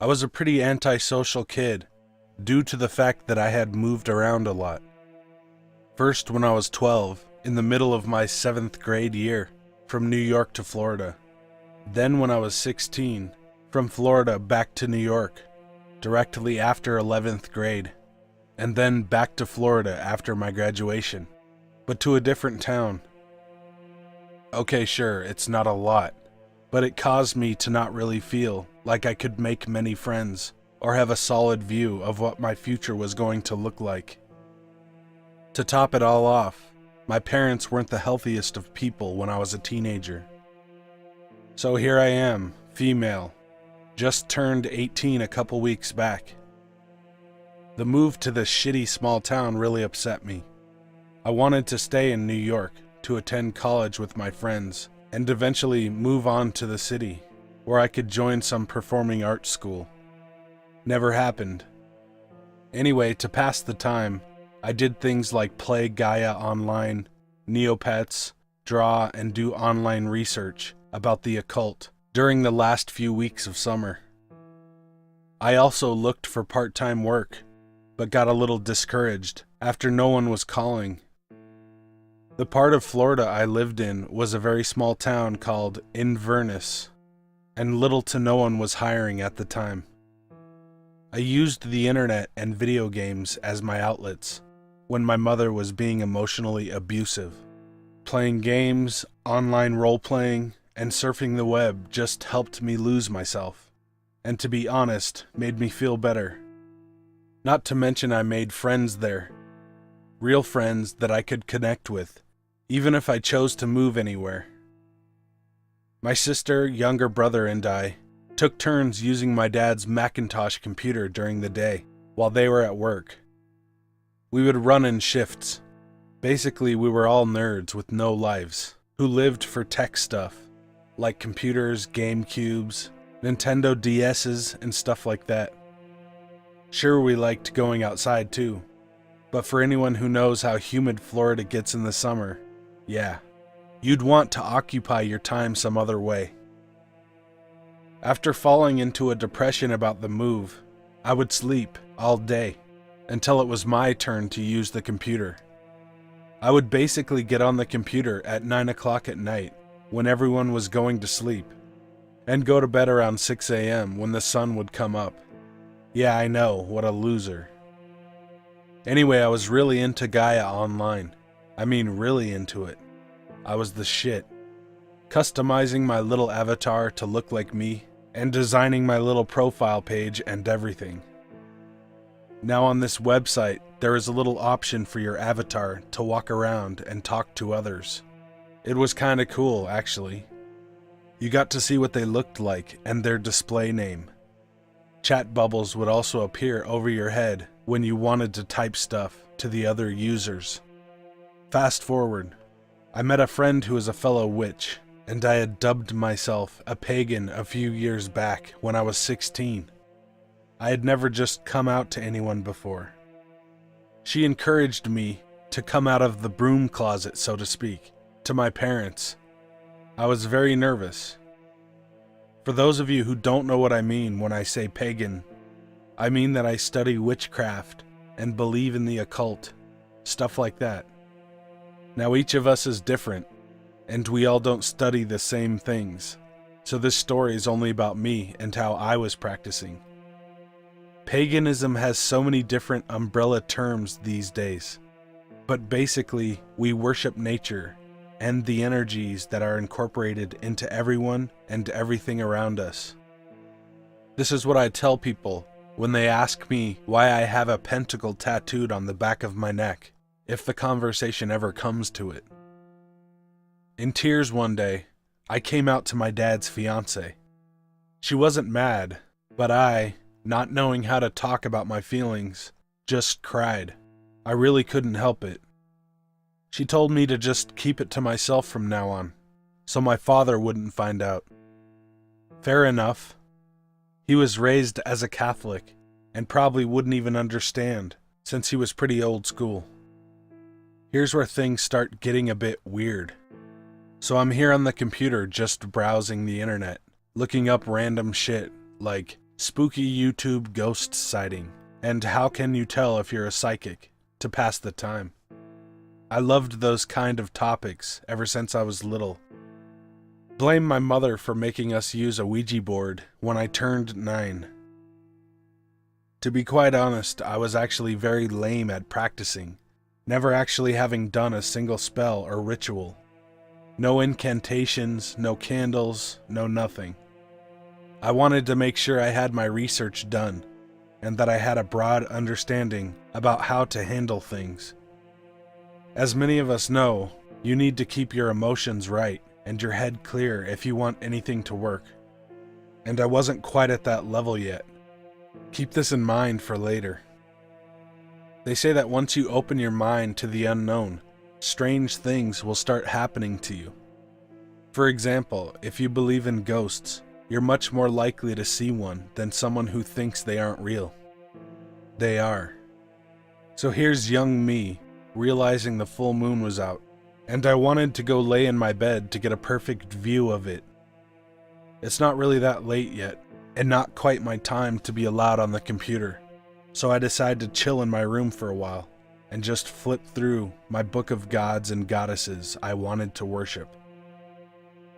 I was a pretty antisocial kid due to the fact that I had moved around a lot. First when I was 12, in the middle of my 7th grade year, from New York to Florida. Then when I was 16, from Florida back to New York, directly after 11th grade, and then back to Florida after my graduation, but to a different town. Okay, sure, it's not a lot, but it caused me to not really feel like I could make many friends or have a solid view of what my future was going to look like. To top it all off, my parents weren't the healthiest of people when I was a teenager. So here I am, female, just turned 18 a couple weeks back. The move to this shitty small town really upset me. I wanted to stay in New York to attend college with my friends and eventually move on to the city where I could join some performing arts school. Never happened. Anyway, to pass the time, I did things like play Gaia online, Neopets, draw, and do online research about the occult during the last few weeks of summer. I also looked for part-time work, but got a little discouraged after no one was calling. The part of Florida I lived in was a very small town called Inverness, and little to no one was hiring at the time. I used the internet and video games as my outlets when my mother was being emotionally abusive. Playing games, online role-playing, and surfing the web just helped me lose myself, and to be honest, made me feel better. Not to mention I made friends there. Real friends that I could connect with, even if I chose to move anywhere. My sister, younger brother, and I took turns using my dad's Macintosh computer during the day while they were at work. We would run in shifts. Basically, we were all nerds with no lives, who lived for tech stuff, like computers, GameCubes, Nintendo DS's, and stuff like that. Sure, we liked going outside too, but for anyone who knows how humid Florida gets in the summer, yeah, you'd want to occupy your time some other way. After falling into a depression about the move, I would sleep all day until it was my turn to use the computer. I would basically get on the computer at 9 o'clock at night when everyone was going to sleep, and go to bed around 6 a.m. when the sun would come up. Yeah, I know, what a loser. Anyway, I was really into Gaia online. I mean, really into it. I was the shit. Customizing my little avatar to look like me, and designing my little profile page and everything. Now on this website, there is a little option for your avatar to walk around and talk to others. It was kinda cool, actually. You got to see what they looked like and their display name. Chat bubbles would also appear over your head when you wanted to type stuff to the other users. Fast forward, I met a friend who is a fellow witch, and I had dubbed myself a pagan a few years back when I was 16. I had never just come out to anyone before. She encouraged me to come out of the broom closet, so to speak, to my parents. I was very nervous. For those of you who don't know what I mean when I say pagan, I mean that I study witchcraft and believe in the occult, stuff like that. Now each of us is different, and we all don't study the same things, so this story is only about me and how I was practicing. Paganism has so many different umbrella terms these days, but basically we worship nature and the energies that are incorporated into everyone and everything around us. This is what I tell people when they ask me why I have a pentacle tattooed on the back of my neck, if the conversation ever comes to it. In tears one day, I came out to my dad's fiancée. She wasn't mad, but I, not knowing how to talk about my feelings, just cried. I really couldn't help it. She told me to just keep it to myself from now on, so my father wouldn't find out. Fair enough. He was raised as a Catholic, and probably wouldn't even understand, since he was pretty old school. Here's where things start getting a bit weird. So I'm here on the computer just browsing the internet, looking up random shit, like spooky YouTube ghost sighting, and how can you tell if you're a psychic, to pass the time. I loved those kind of topics ever since I was little. Blame my mother for making us use a Ouija board when I turned 9. To be quite honest, I was actually very lame at practicing, never actually having done a single spell or ritual. No incantations, no candles, no nothing. I wanted to make sure I had my research done, and that I had a broad understanding about how to handle things. As many of us know, you need to keep your emotions right and your head clear if you want anything to work. And I wasn't quite at that level yet. Keep this in mind for later. They say that once you open your mind to the unknown, strange things will start happening to you. For example, if you believe in ghosts, you're much more likely to see one than someone who thinks they aren't real. They are. So here's young me, realizing the full moon was out, and I wanted to go lay in my bed to get a perfect view of it. It's not really that late yet, and not quite my time to be allowed on the computer, so I decided to chill in my room for a while, and just flip through my book of gods and goddesses I wanted to worship.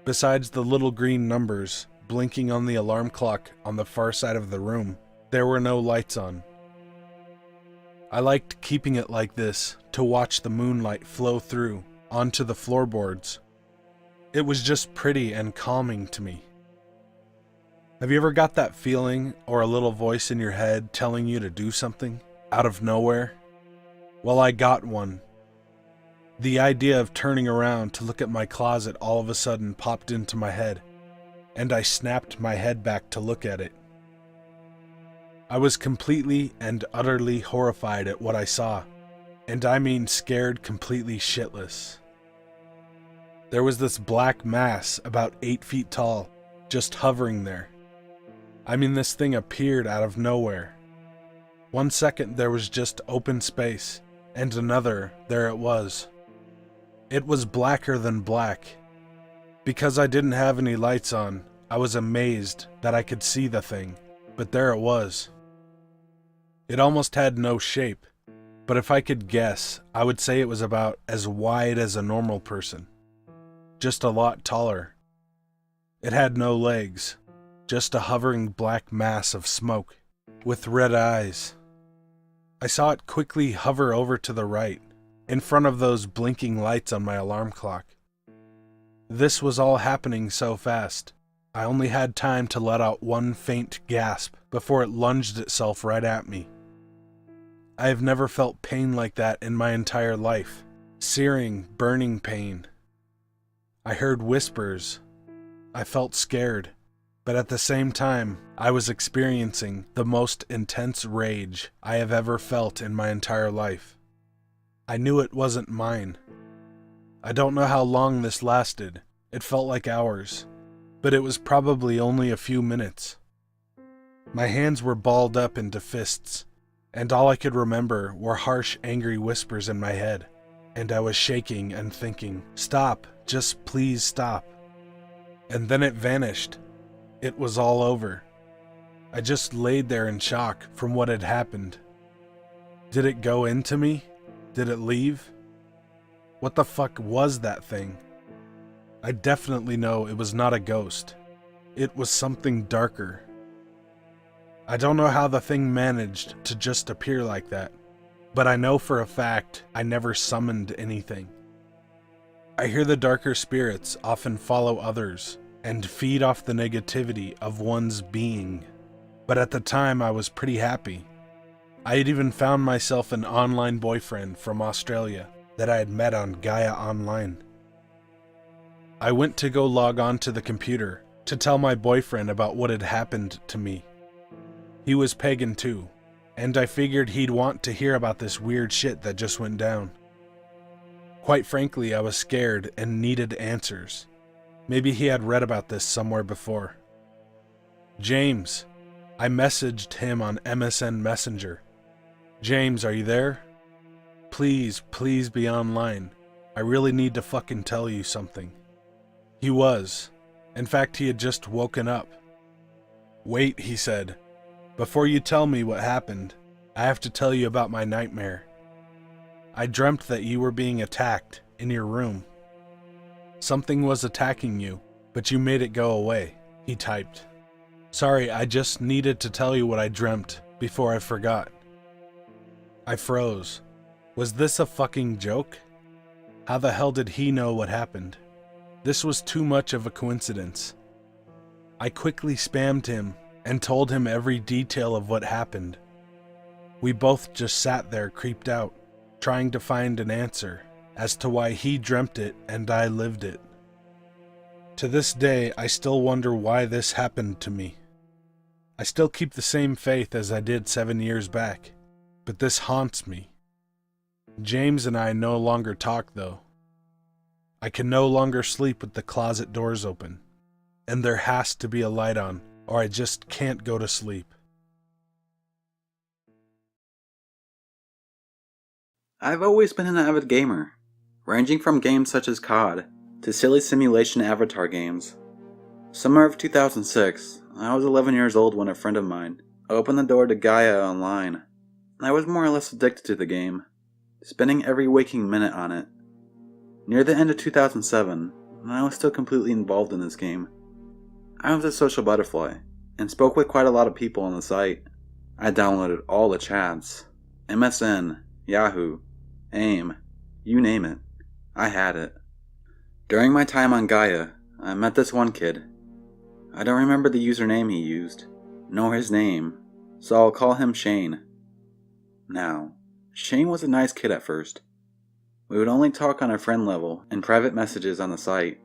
Besides the little green numbers blinking on the alarm clock on the far side of the room, there were no lights on. I liked keeping it like this to watch the moonlight flow through onto the floorboards. It was just pretty and calming to me. Have you ever got that feeling or a little voice in your head telling you to do something out of nowhere? Well, I got one. The idea of turning around to look at my closet all of a sudden popped into my head, and I snapped my head back to look at it. I was completely and utterly horrified at what I saw, and I mean scared completely shitless. There was this black mass about 8 feet tall, just hovering there. I mean, this thing appeared out of nowhere. 1 second there was just open space, and another, there it was. It was blacker than black. Because I didn't have any lights on, I was amazed that I could see the thing, but there it was. It almost had no shape, but if I could guess, I would say it was about as wide as a normal person. Just a lot taller. It had no legs, just a hovering black mass of smoke, with red eyes. I saw it quickly hover over to the right, in front of those blinking lights on my alarm clock. This was all happening so fast, I only had time to let out one faint gasp before it lunged itself right at me. I have never felt pain like that in my entire life. Searing, burning pain. I heard whispers. I felt scared, but at the same time, I was experiencing the most intense rage I have ever felt in my entire life. I knew it wasn't mine. I don't know how long this lasted. It felt like hours, but it was probably only a few minutes. My hands were balled up into fists, and all I could remember were harsh, angry whispers in my head, and I was shaking and thinking, "Stop, just please stop." And then it vanished. It was all over. I just laid there in shock from what had happened. Did it go into me? Did it leave? What the fuck was that thing? I definitely know it was not a ghost. It was something darker. I don't know how the thing managed to just appear like that, but I know for a fact I never summoned anything. I hear the darker spirits often follow others and feed off the negativity of one's being, but at the time I was pretty happy. I had even found myself an online boyfriend from Australia that I had met on Gaia Online. I went to go log on to the computer to tell my boyfriend about what had happened to me. He was pagan too, and I figured he'd want to hear about this weird shit that just went down. Quite frankly, I was scared and needed answers. Maybe he had read about this somewhere before. James. I messaged him on MSN Messenger. James, are you there? Please, please be online. I really need to fucking tell you something. He was. In fact, he had just woken up. Wait, he said. Before you tell me what happened, I have to tell you about my nightmare. I dreamt that you were being attacked in your room. Something was attacking you, but you made it go away, he typed. Sorry, I just needed to tell you what I dreamt before I forgot. I froze. Was this a fucking joke? How the hell did he know what happened? This was too much of a coincidence. I quickly spammed him and told him every detail of what happened. We both just sat there creeped out, trying to find an answer as to why he dreamt it and I lived it. To this day, I still wonder why this happened to me. I still keep the same faith as I did 7 years back, but this haunts me. James and I no longer talk, though. I can no longer sleep with the closet doors open, and there has to be a light on, or I just can't go to sleep. I've always been an avid gamer, ranging from games such as COD to silly simulation avatar games. Summer of 2006, I was 11 years old when a friend of mine opened the door to Gaia Online. I was more or less addicted to the game, spending every waking minute on it. Near the end of 2007, I was still completely involved in this game. I was a social butterfly, and spoke with quite a lot of people on the site. I downloaded all the chats, MSN, Yahoo, AIM, you name it, I had it. During my time on Gaia, I met this one kid. I don't remember the username he used, nor his name, so I'll call him Shane. Now, Shane was a nice kid at first. We would only talk on a friend level and private messages on the site.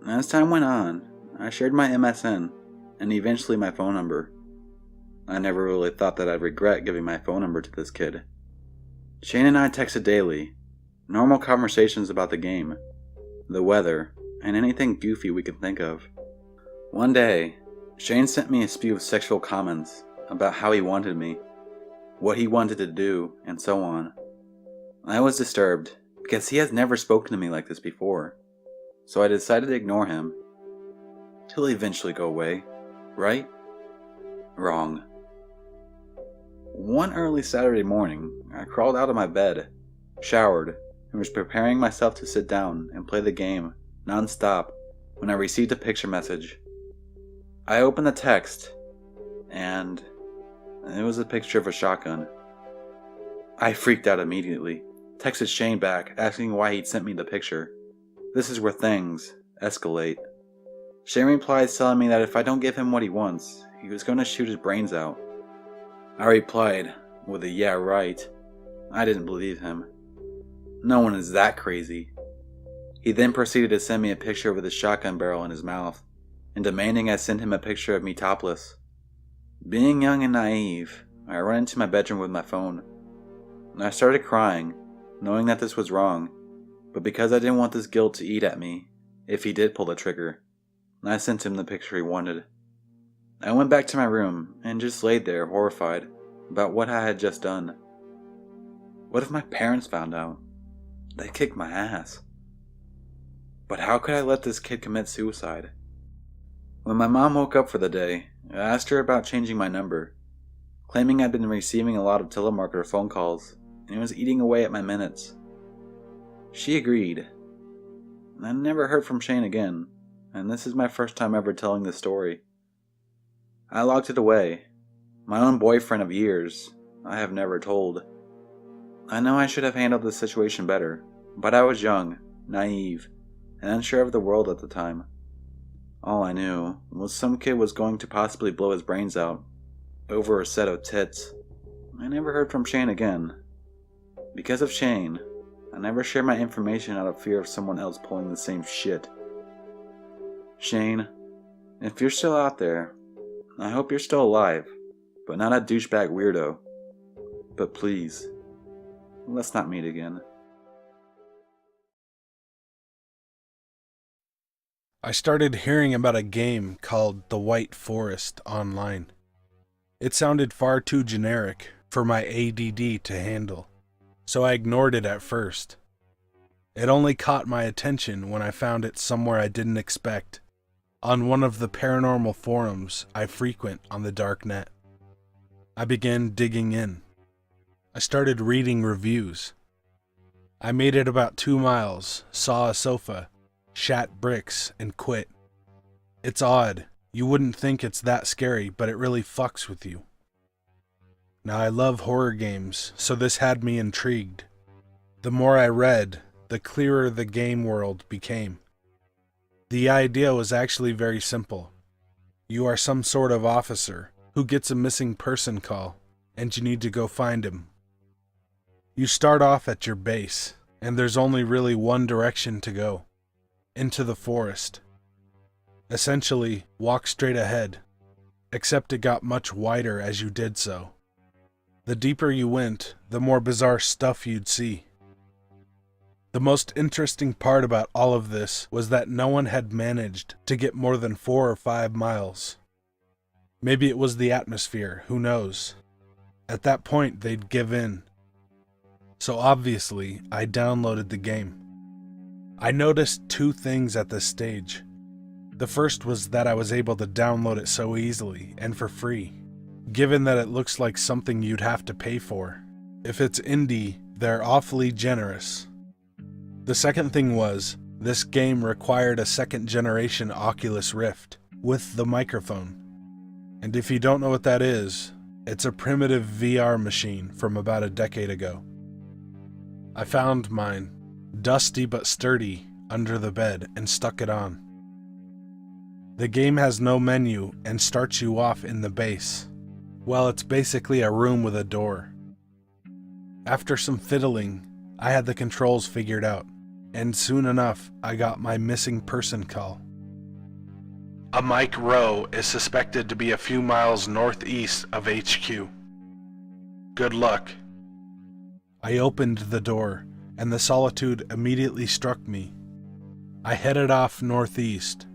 As time went on, I shared my MSN and eventually my phone number. I never really thought that I'd regret giving my phone number to this kid. Shane and I texted daily, normal conversations about the game, the weather, and anything goofy we could think of. One day, Shane sent me a spew of sexual comments about how he wanted me, what he wanted to do, and so on. I was disturbed, because he has never spoken to me like this before, so I decided to ignore him. He'll eventually go away, right? Wrong. One early Saturday morning, I crawled out of my bed, showered, and was preparing myself to sit down and play the game non-stop when I received a picture message. I opened the text, and it was a picture of a shotgun. I freaked out immediately, texted Shane back asking why he'd sent me the picture. This is where things escalate. Shane replies telling me that if I don't give him what he wants, he was going to shoot his brains out. I replied with a yeah right. I didn't believe him. No one is that crazy. He then proceeded to send me a picture with a shotgun barrel in his mouth, and demanding I send him a picture of me topless. Being young and naive, I ran into my bedroom with my phone. I started crying, knowing that this was wrong, but because I didn't want this guilt to eat at me, if he did pull the trigger, I sent him the picture he wanted. I went back to my room and just laid there horrified about what I had just done. What if my parents found out? They'd kick my ass. But how could I let this kid commit suicide? When my mom woke up for the day, I asked her about changing my number, claiming I'd been receiving a lot of telemarketer phone calls and it was eating away at my minutes. She agreed. I never heard from Shane again, and this is my first time ever telling this story. I locked it away. My own boyfriend of years, I have never told. I know I should have handled this situation better, but I was young, naive, and unsure of the world at the time. All I knew was some kid was going to possibly blow his brains out over a set of tits. I never heard from Shane again. Because of Shane, I never shared my information out of fear of someone else pulling the same shit. Shane, if you're still out there, I hope you're still alive, but not a douchebag weirdo. But please, let's not meet again. I started hearing about a game called The White Forest online. It sounded far too generic for my ADD to handle, so I ignored it at first. It only caught my attention when I found it somewhere I didn't expect, on one of the paranormal forums I frequent on the dark net. I began digging in. I started reading reviews. I made it about 2 miles, saw a sofa, shat bricks, and quit. It's odd. You wouldn't think it's that scary, but it really fucks with you. Now, I love horror games, so this had me intrigued. The more I read, the clearer the game world became. The idea was actually very simple. You are some sort of officer who gets a missing person call, and you need to go find him. You start off at your base, and there's only really one direction to go: into the forest. Essentially, walk straight ahead, except it got much wider as you did so. The deeper you went, the more bizarre stuff you'd see. The most interesting part about all of this was that no one had managed to get more than 4 or 5 miles. Maybe it was the atmosphere, who knows? At that point, they'd give in. So obviously, I downloaded the game. I noticed 2 things at this stage. The first was that I was able to download it so easily and for free, given that it looks like something you'd have to pay for. If it's indie, they're awfully generous. The second thing was, this game required a 2nd generation Oculus Rift with the microphone. And if you don't know what that is, it's a primitive VR machine from about a decade ago. I found mine, dusty but sturdy, under the bed and stuck it on. The game has no menu and starts you off in the base. Well, it's basically a room with a door. After some fiddling, I had the controls figured out, and soon enough, I got my missing person call. A Mike Rowe is suspected to be a few miles northeast of HQ. Good luck. I opened the door, and the solitude immediately struck me. I headed off northeast.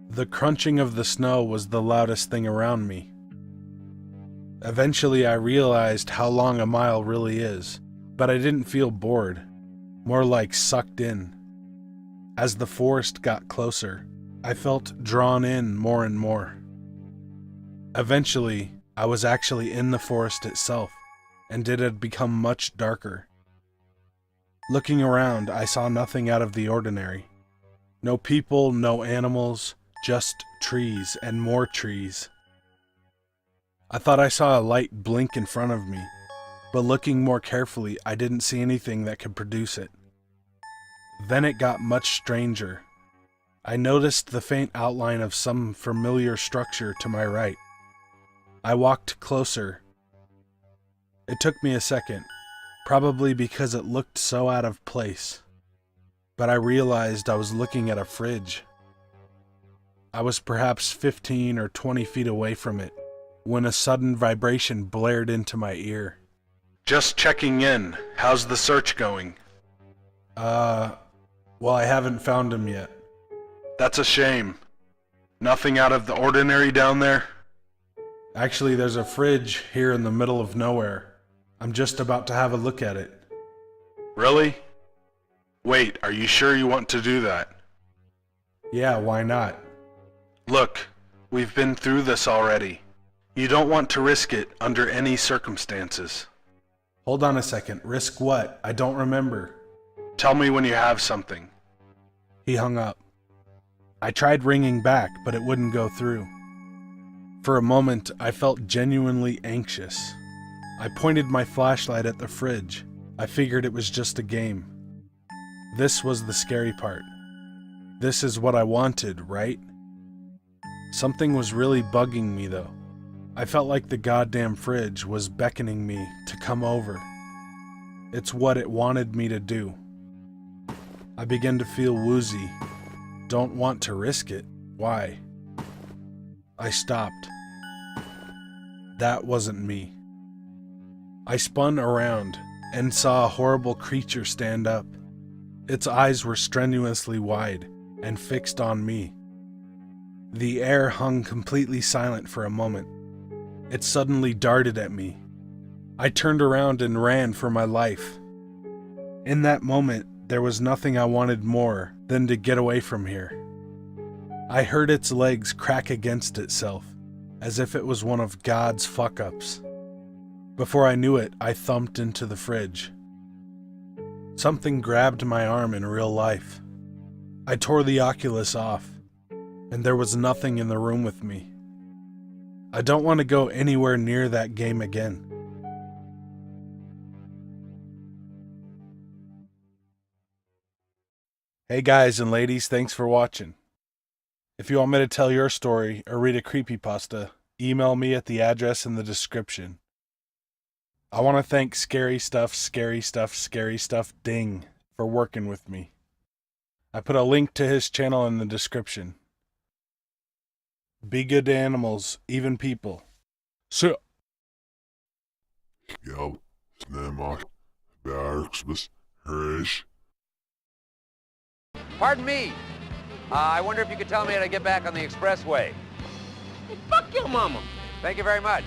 The crunching of the snow was the loudest thing around me. Eventually, I realized how long a mile really is, but I didn't feel bored, more like sucked in. As the forest got closer, I felt drawn in more and more. Eventually, I was actually in the forest itself, and it had become much darker. Looking around, I saw nothing out of the ordinary. No people, no animals, just trees and more trees. I thought I saw a light blink in front of me, but looking more carefully, I didn't see anything that could produce it. Then it got much stranger. I noticed the faint outline of some familiar structure to my right. I walked closer. It took me a second, probably because it looked so out of place, but I realized I was looking at a fridge. I was perhaps 15 or 20 feet away from it when a sudden vibration blared into my ear. Just checking in. How's the search going? Well, I haven't found him yet. That's a shame. Nothing out of the ordinary down there? Actually, there's a fridge here in the middle of nowhere. I'm just about to have a look at it. Really? Wait, are you sure you want to do that? Yeah, why not? Look, we've been through this already. You don't want to risk it under any circumstances. Hold on a second. Risk what? I don't remember. Tell me when you have something. He hung up. I tried ringing back, but it wouldn't go through. For a moment, I felt genuinely anxious. I pointed my flashlight at the fridge. I figured it was just a game. This was the scary part. This is what I wanted, right? Something was really bugging me, though. I felt like the goddamn fridge was beckoning me to come over. It's what it wanted me to do. I began to feel woozy. Don't want to risk it. Why? I stopped. That wasn't me. I spun around and saw a horrible creature stand up. Its eyes were strenuously wide and fixed on me. The air hung completely silent for a moment. It suddenly darted at me. I turned around and ran for my life. In that moment, there was nothing I wanted more than to get away from here. I heard its legs crack against itself, as if it was one of God's fuck-ups. Before I knew it, I thumped into the fridge. Something grabbed my arm in real life. I tore the Oculus off, and there was nothing in the room with me. I don't want to go anywhere near that game again. Hey guys and ladies, thanks for watching. If you want me to tell your story or read a creepypasta, email me at the address in the description. I want to thank ScarystuffScarystuffScarystuff Ding for working with me. I put a link to his channel in the description. Be good to animals, even people. So, Gel, snämar, Bergsbus, Herish. Pardon me. I wonder if you could tell me how to get back on the expressway. Hey, fuck your mama. Thank you very much.